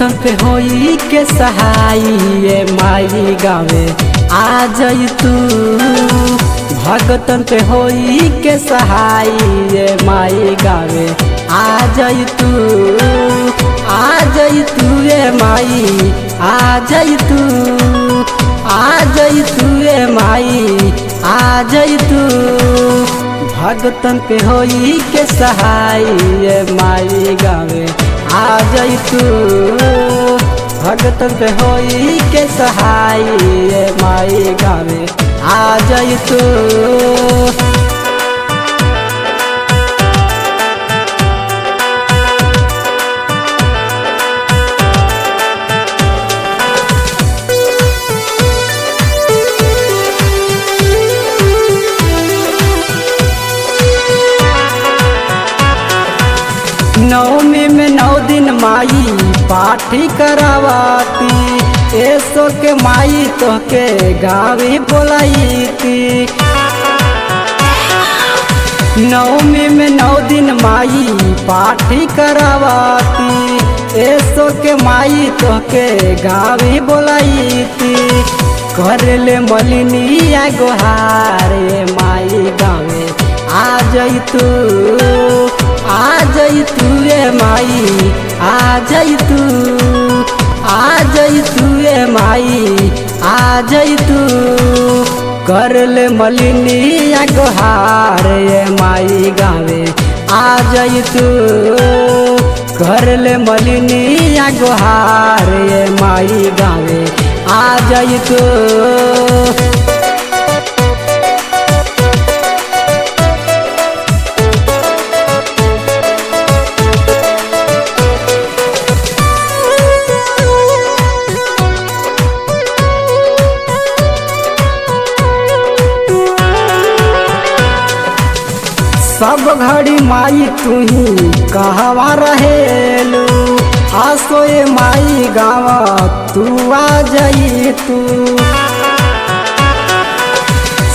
भगतन पे होई के सहाय ये माई गावे आ जाई तू। भगतन पे होई के सहाय ये माई गावे आ जाई तू। आ जाई तू ये माई आ जाई तू। आ जाई तू ये माई आ जाई तू। भगतन पे होई के सहाय ये माई गावे आ जाई तू। भगतन पे होई के सहाय ये माई गावे आ जाई तू। नवमी में 9 दिन माई पाठी करावाती। ऐसो के माई तो के गावी बोलाई। नवमी में 9 दिन माई पाठी करावाती। ऐसो के माई तो के गावी बोलाई। कर ले मलिनिया गोहार ये माई गावे आ जाई तू। आ जाई तू ये माई आ जाई तू। आ जाई तू ये माई आ जाई तू। कर ले मलिनिया गोहार ये माई गावे आ जाई तू। कर ले मलिनिया गोहार ये माई गावे आ जाई तू। सब घड़ी माई तू ही कहवा रहेलू। आसो ये माई गावा तू आ जाई तू।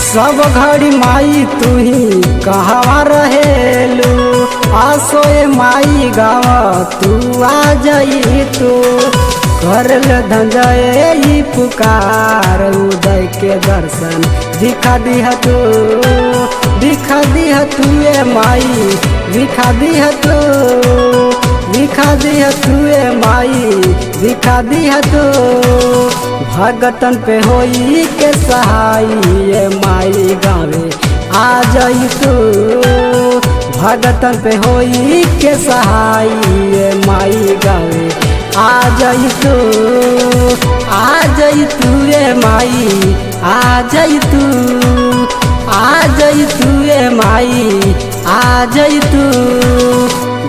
सब घड़ी माई तू ही कहवा रहेलू। आसो ये माई गावा तू आ जाई तू। कर ले धंजय पुकार उदय के दर्शन दिखा दिह तू। दिखा दिह तू ये माई दिखा दिह तू। दिखा दिह तू ये माई दिखा दिह तू। भगतन पे होई के सहाय ये माई गावे आ जाई तू। भगतन पे होई के सहाय ये माई गावे आ जाई तू। आ जाई तू ये माई आ जाई तू। आ जाई तू ये माई आ जाई तू।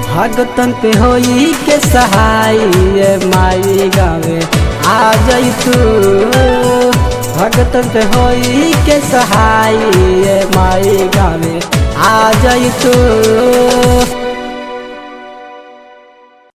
भगतन पे होई के सहाय ये माई गावे आ जाई तू। भगतन पे होई के सहाय ये माई गावे आ जाई तू।